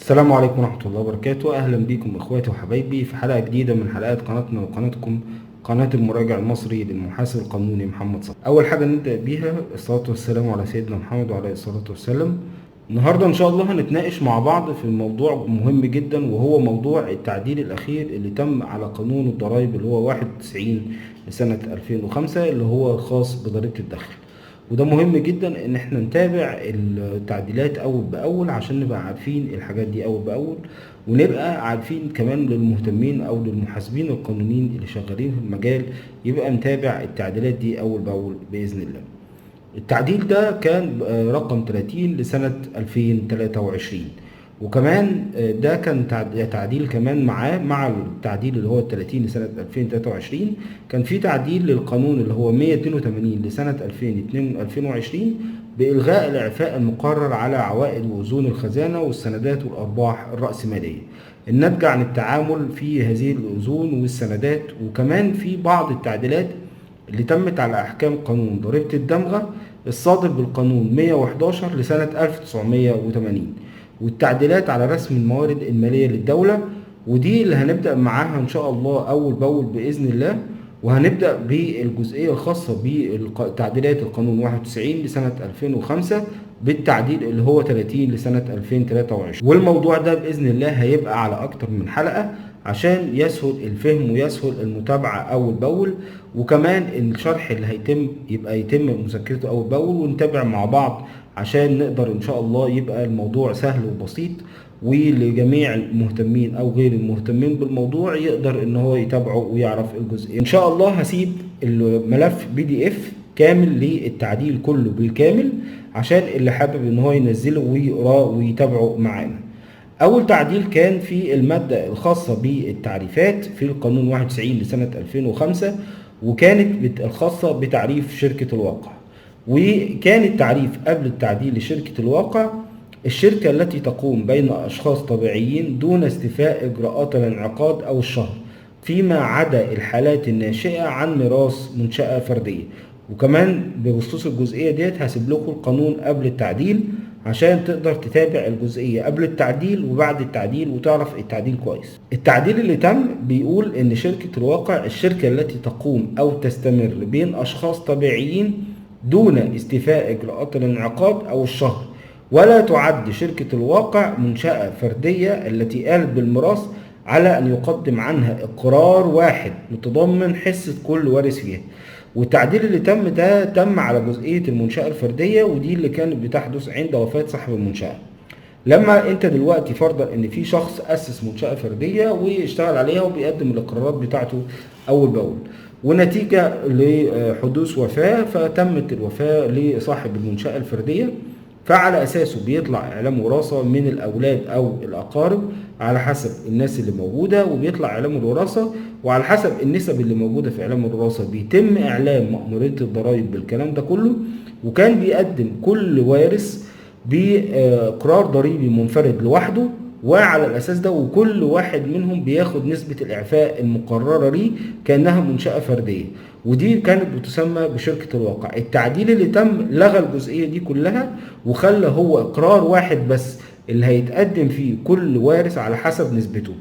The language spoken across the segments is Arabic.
السلام عليكم ورحمة الله وبركاته. أهلا بكم إخواتي وحبايبي في حلقة جديدة من حلقات قناتنا وقناتكم قناة المراجع المصري للمحاسب القانوني محمد صبري. أول حاجة نبدأ بيها الصلاة والسلام على سيدنا محمد وعليه الصلاة والسلام. النهاردة إن شاء الله هنتناقش مع بعض في موضوع مهم جدا، وهو موضوع التعديل الأخير اللي تم على قانون الضرائب اللي هو 91 لسنة 2005 اللي هو خاص بضريبة الدخل. وده مهم جدا ان احنا نتابع التعديلات اول باول عشان نبقى عارفين الحاجات دي اول باول، ونبقى عارفين كمان للمهتمين او للمحاسبين القانونيين اللي شغالين في المجال يبقى متابع التعديلات دي اول باول باذن الله. التعديل ده كان رقم 30 لسنة 2023، وكمان ده كان تعديل كمان مع التعديل اللي هو 30 لسنة 2023 كان في تعديل للقانون اللي هو 182 لسنة 2022 بإلغاء الإعفاء المقرر على عوائد وأذون الخزانة والسندات والأرباح الرأسمالية الناتجة عن التعامل في هذه الأذون والسندات. وكمان في بعض التعديلات اللي تمت على أحكام قانون ضريبة الدمغة الصادر بالقانون 111 لسنة 1980، والتعديلات على رسم الموارد المالية للدولة، ودي اللي هنبدأ معاها إن شاء الله أول بأول بإذن الله. وهنبدأ بالجزئية الخاصة بتعديلات القانون 91 لسنة 2005 بالتعديل اللي هو 30 لسنة 2023. والموضوع ده بإذن الله هيبقى على أكتر من حلقة عشان يسهل الفهم ويسهل المتابعة أول بأول، وكمان الشرح اللي يتم مذاكرته أول بأول ونتابع مع بعض عشان نقدر إن شاء الله يبقى الموضوع سهل وبسيط، ولجميع المهتمين أو غير المهتمين بالموضوع يقدر إن هو يتابعه ويعرف الجزئية. إن شاء الله هسيب الملف PDF كامل للتعديل كله بالكامل عشان اللي حابب إن هو ينزله ويقراه ويتابعه معانا. أول تعديل كان في المادة الخاصة بالتعريفات في القانون 91 لسنة 2005، وكانت الخاصة بتعريف شركة الواقع. وكان التعريف قبل التعديل لشركة الواقع الشركة التي تقوم بين أشخاص طبيعيين دون استيفاء إجراءات الانعقاد أو الشهر فيما عدا الحالات الناشئة عن ميراث منشأة فردية. وكمان بخصوص الجزئية ديت هسيب لكم القانون قبل التعديل عشان تقدر تتابع الجزئية قبل التعديل وبعد التعديل وتعرف التعديل كويس. التعديل اللي تم بيقول ان شركة الواقع الشركة التي تقوم او تستمر بين اشخاص طبيعيين دون استيفاء اجراءات الانعقاد او الشهر، ولا تعد شركة الواقع منشأة فردية التي قالت بالميراث على ان يقدم عنها اقرار واحد متضمن حصة كل وارث فيها. والتعديل اللي تم ده تم على جزئية المنشأة الفردية، ودي اللي كانت بتحدث عند وفاة صاحب المنشأة. لما انت دلوقتي فرضا ان في شخص أسس منشأة فردية واشتغل عليها وبيقدم الإقرارات بتاعته أول بأول، ونتيجة لحدوث وفاة فتمت الوفاة لصاحب المنشأة الفردية، فعلى أساسه بيطلع إعلام وراثة من الأولاد أو الأقارب على حسب الناس اللي موجودة، وبيطلع إعلام الوراثة وعلى حسب النسب اللي موجودة في إعلام الوراثة بيتم إعلام مأمورية الضرائب بالكلام ده كله. وكان بيقدم كل وارث بإقرار ضريبي منفرد لوحده، وعلى الأساس ده وكل واحد منهم بياخد نسبة الإعفاء المقررة ليه كأنها منشأة فردية، ودي كانت بتسمى بشركة الواقع. التعديل اللي تم لغى الجزئية دي كلها وخلى هو إقرار واحد بس اللي هيتقدم فيه كل وارث على حسب نسبته.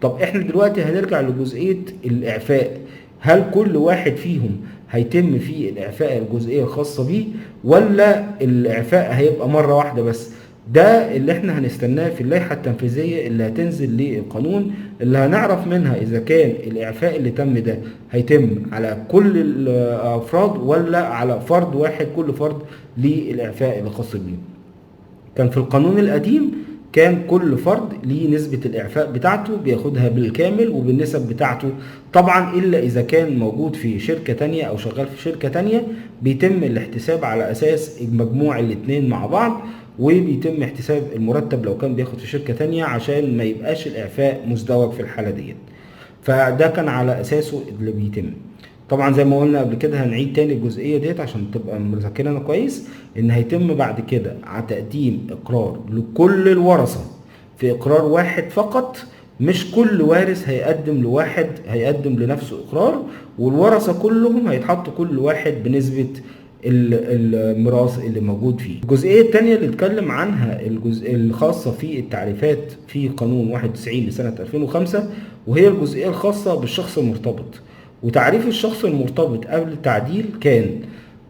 طب احنا دلوقتي هنرجع لجزئية الإعفاء، هل كل واحد فيهم هيتم فيه الإعفاء الجزئية الخاصة بيه، ولا الإعفاء هيبقى مرة واحدة بس؟ ده اللي احنا هنستناه في اللائحة التنفيذية اللي هتنزل للقانون، اللي هنعرف منها إذا كان الإعفاء اللي تم ده هيتم على كل الأفراد ولا على فرد واحد كل فرد للإعفاء الخاص بيه. كان في القانون القديم كان كل فرد ليه نسبة الإعفاء بتاعته بياخدها بالكامل وبالنسب بتاعته طبعا، إلا إذا كان موجود في شركة تانية أو شغال في شركة تانية بيتم الاحتساب على أساس مجموع الاتنين مع بعض، وبيتم احتساب المرتب لو كان بياخد في شركة تانية عشان ما يبقاش الإعفاء مزدوج في الحالة ديت. فده كان على أساسه اللي بيتم. طبعا زي ما قلنا قبل كده هنعيد تاني الجزئية ديت عشان تبقى مذاكرنا كويس، ان هيتم بعد كده على تقديم اقرار لكل الورثة في اقرار واحد فقط، مش كل وارث هيقدم لواحد هيقدم لنفسه اقرار، والورثة كلهم هيتحط كل واحد بنسبة الميراث اللي موجود فيه. الجزئية الثانية اللي اتكلم عنها الجزء الخاصة في التعريفات في قانون 91 لسنة 2005، وهي الجزئية الخاصة بالشخص المرتبط. وتعريف الشخص المرتبط قبل التعديل كان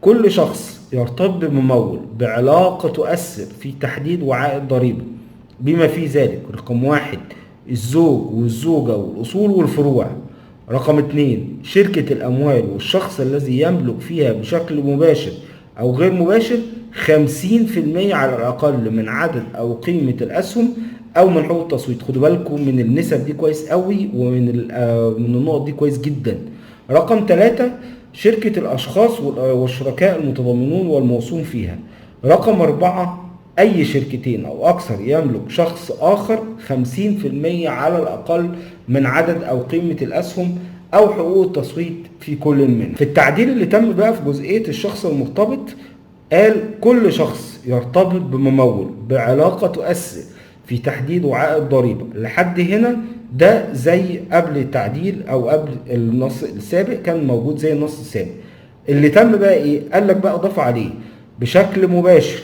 كل شخص يرتبط بممول بعلاقة تؤثر في تحديد وعاء الضريبة، بما في ذلك رقم 1 الزوج والزوجة والأصول والفروع. رقم 2 شركة الأموال والشخص الذي يملك فيها بشكل مباشر أو غير مباشر 50% على الأقل من عدد أو قيمة الأسهم أو من حقوق التصويت. خدوا بالكم من النسب دي كويس قوي، ومن من النقط دي كويس جدا. رقم 3 شركة الأشخاص والشركاء المتضامنون والموصوم فيها. رقم 4 أي شركتين أو أكثر يملك شخص آخر 50% على الأقل من عدد أو قيمة الأسهم أو حقوق التصويت في كل منهم. في التعديل اللي تم بقى في جزئية الشخص المرتبط قال كل شخص يرتبط بممول بعلاقة تؤثر في تحديد وعاء الضريبة. لحد هنا ده زي قبل التعديل أو قبل النص السابق كان موجود زي النص السابق. اللي تم بقى إيه؟ قال لك بقى ضاف عليه بشكل مباشر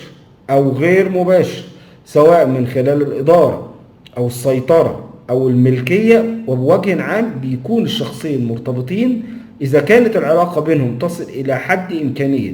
أو غير مباشر، سواء من خلال الإدارة أو السيطرة أو الملكية، وبوجه عام بيكون الشخصين مرتبطين إذا كانت العلاقة بينهم تصل إلى حد إمكانية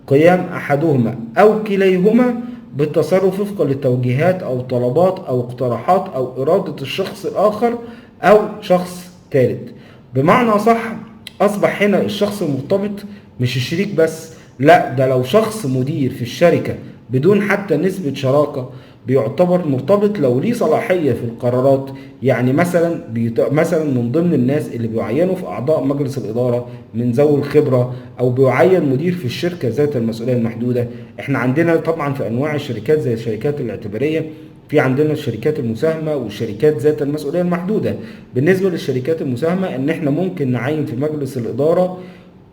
قيام أحدهما أو كليهما بالتصرف وفقا للتوجيهات أو طلبات أو اقتراحات أو إرادة الشخص الآخر أو شخص ثالث. بمعنى صح أصبح هنا الشخص المرتبط مش الشريك بس، لا ده لو شخص مدير في الشركة بدون حتى نسبة شراكة بيعتبر مرتبط لو ليه صلاحية في القرارات. يعني مثلا من ضمن الناس اللي بيعينوا في أعضاء مجلس الإدارة من ذوي الخبرة، أو بيعين مدير في الشركة ذات المسؤولية المحدودة. احنا عندنا طبعا في أنواع الشركات زي الشركات الاعتبارية، في عندنا الشركات المساهمة والشركات ذات المسؤولية المحدودة. بالنسبة للشركات المساهمة ان احنا ممكن نعين في مجلس الإدارة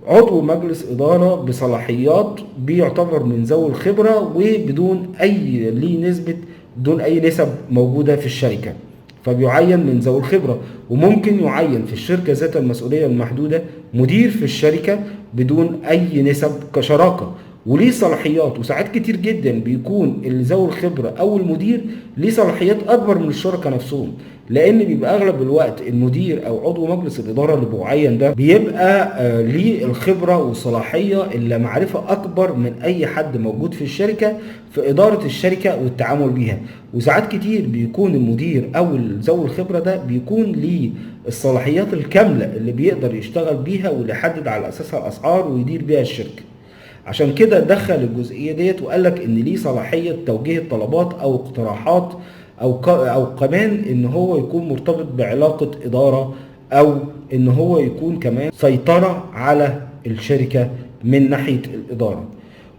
عضو مجلس إدارة بصلاحيات بيعتبر من ذوي الخبرة وبدون بدون أي نسب موجودة في الشركة، فبيعين من ذوي الخبرة. وممكن يعين في الشركة ذات المسؤولية المحدودة مدير في الشركة بدون أي نسب كشراكة وليه صلاحيات. وساعات كتير جدا بيكون ذوي الخبرة أو المدير ليه صلاحيات أكبر من الشركة نفسهم، لان بيبقى اغلب الوقت المدير او عضو مجلس الاداره اللي بيعين ده بيبقى ليه الخبره والصلاحيه اللي معرفه اكبر من اي حد موجود في الشركه في اداره الشركه والتعامل بيها. وساعات كتير بيكون المدير او ذوي الخبره ده بيكون ليه الصلاحيات الكامله اللي بيقدر يشتغل بيها واللي يحدد على اساسها الاسعار ويدير بيها الشركه. عشان كده دخل الجزئيه ديت وقال لك ان ليه صلاحيه توجيه الطلبات او اقتراحات او كمان ان هو يكون مرتبط بعلاقة ادارة، او ان هو يكون كمان سيطرة على الشركة من ناحية الادارة.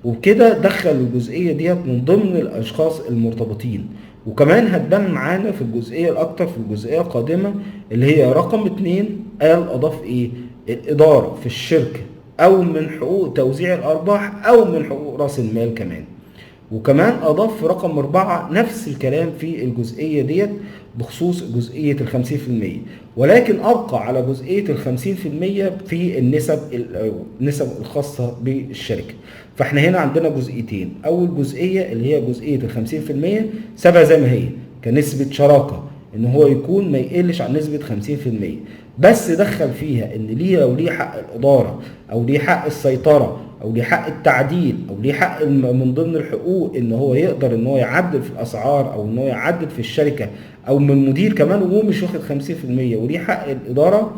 وبكده دخل الجزئية ديت من ضمن الاشخاص المرتبطين. وكمان هتبان معانا في الجزئية الاكتر في الجزئية القادمة اللي هي رقم 2 قال اضاف ايه؟ الادارة في الشركة او من حقوق توزيع الارباح او من حقوق راس المال كمان. وكمان اضاف في رقم 4 نفس الكلام في الجزئية ديت بخصوص جزئية 50%، ولكن ابقى على جزئية 50% في النسب الخاصة بالشركة. فاحنا هنا عندنا جزئيتين. اول جزئية اللي هي جزئية 50% سابها زي ما هي كنسبة شراكة، ان هو يكون ما يقلش عن نسبة 50%، بس دخل فيها ان ليه حق الادارة او ليه حق السيطرة او ليه حق التعديل او ليه حق من ضمن الحقوق ان هو يقدر ان هو يعدل في الاسعار او ان هو يعدل في الشركة او من مدير كمان وهو مش واخد 50%. وليه حق الادارة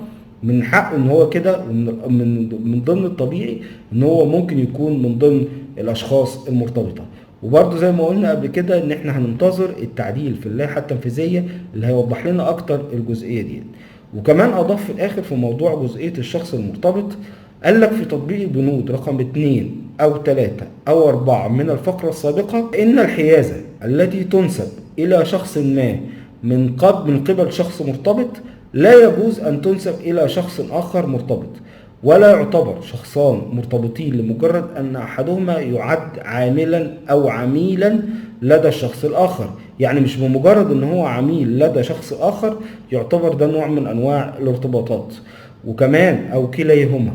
من حقه ان هو كده من ضمن الطبيعي ان هو ممكن يكون من ضمن الاشخاص المرتبطة. وبرضه زي ما قلنا قبل كده ان احنا هننتظر التعديل في اللائحة التنفيذية اللي هيوضح لنا اكتر الجزئية دي. وكمان اضاف في الاخر في موضوع جزئية الشخص المرتبط قال لك في تطبيق البنود رقم 2 أو 3 أو 4 من الفقرة السابقة إن الحيازة التي تنسب إلى شخص ما من قبل شخص مرتبط لا يجوز أن تنسب إلى شخص آخر مرتبط، ولا يعتبر شخصان مرتبطين لمجرد أن أحدهما يعد عاملا أو عميلا لدى الشخص الآخر. يعني مش بمجرد أن هو عميل لدى شخص آخر يعتبر ده نوع من أنواع الارتباطات. وكمان أو كليهما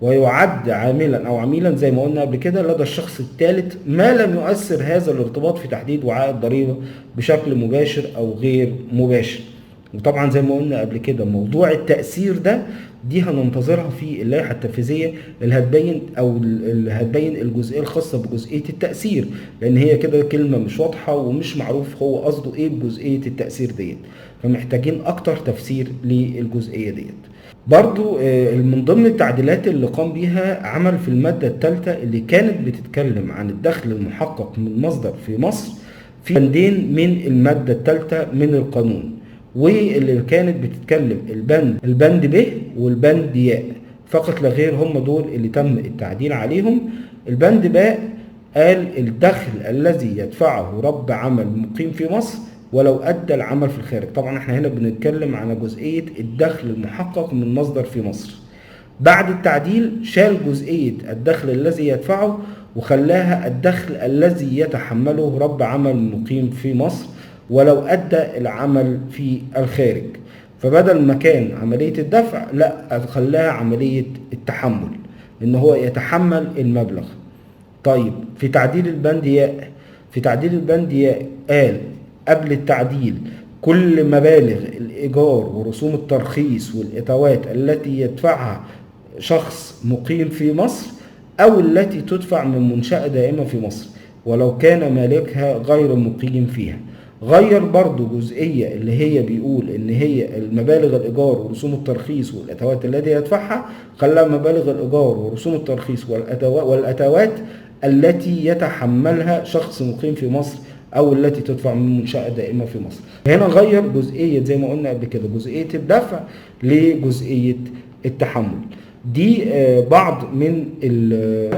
ويعد عاملا أو عميلا زي ما قلنا قبل كده لدى الشخص الثالث ما لم يؤثر هذا الارتباط في تحديد وعاء الضريبة بشكل مباشر أو غير مباشر. وطبعا زي ما قلنا قبل كده موضوع التأثير ده دي هننتظرها في اللائحة التنفيذية اللي هتبين أو اللي هتبين الجزئية الخاصة بجزئية التأثير، لأن هي كده كلمة مش واضحة ومش معروف هو قصده إيه بجزئية التأثير ديت، فمحتاجين أكتر تفسير للجزئية ديت. برضو من ضمن التعديلات اللي قام بيها عمل في المادة الثالثة اللي كانت بتتكلم عن الدخل المحقق من مصدر في مصر في بندين من المادة الثالثة من القانون، واللي كانت بتتكلم البند ب والبند ياء فقط لا غير، هم دول اللي تم التعديل عليهم. البند ب قال الدخل الذي يدفعه رب عمل مقيم في مصر ولو أدى العمل في الخارج. طبعا احنا هنا بنتكلم على جزئية الدخل المحقق من مصدر في مصر. بعد التعديل شال جزئية الدخل الذي يدفعه وخلاها الدخل الذي يتحمله رب عمل مقيم في مصر ولو أدى العمل في الخارج. فبدل ما كان عملية الدفع لا خلاها عملية التحمل، ان هو يتحمل المبلغ. طيب في تعديل البند ياء قال قبل التعديل كل مبالغ الإيجار ورسوم الترخيص والإتاوات التي يدفعها شخص مقيم في مصر أو التي تدفع من منشأة دائمة في مصر ولو كان مالكها غير مقيم فيها. غير برضو جزئية اللي هي بيقول ان هي المبالغ الإيجار ورسوم الترخيص والأتاوات التي يدفعها، خلاها مبالغ الإيجار ورسوم الترخيص والأتاوات التي يتحملها شخص مقيم في مصر او التي تدفع من منشأة دائمة في مصر. هنا غير جزئية زي ما قلنا قبل كده جزئية الدفع لجزئية التحمل. دي بعض من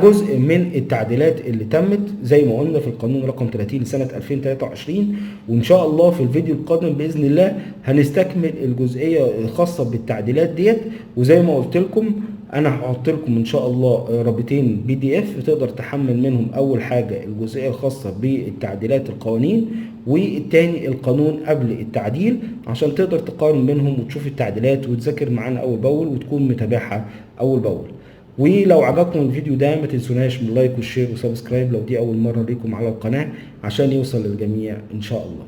جزء من التعديلات اللي تمت زي ما قلنا في القانون رقم 30 لسنة 2023. وان شاء الله في الفيديو القادم بإذن الله هنستكمل الجزئية الخاصة بالتعديلات ديت. وزي ما قلت لكم انا هحط لكم ان شاء الله رابطين PDF تقدر تحمل منهم اول حاجة الجزئية الخاصة بالتعديلات القوانين، والتاني القانون قبل التعديل عشان تقدر تقارن بينهم وتشوف التعديلات وتذاكر معانا اول باول وتكون متابعها اول باول. ولو عجبكم الفيديو ده ما تنسوناش من لايك والشير وسبسكرايب لو دي اول مرة ليكم على القناة عشان يوصل للجميع ان شاء الله.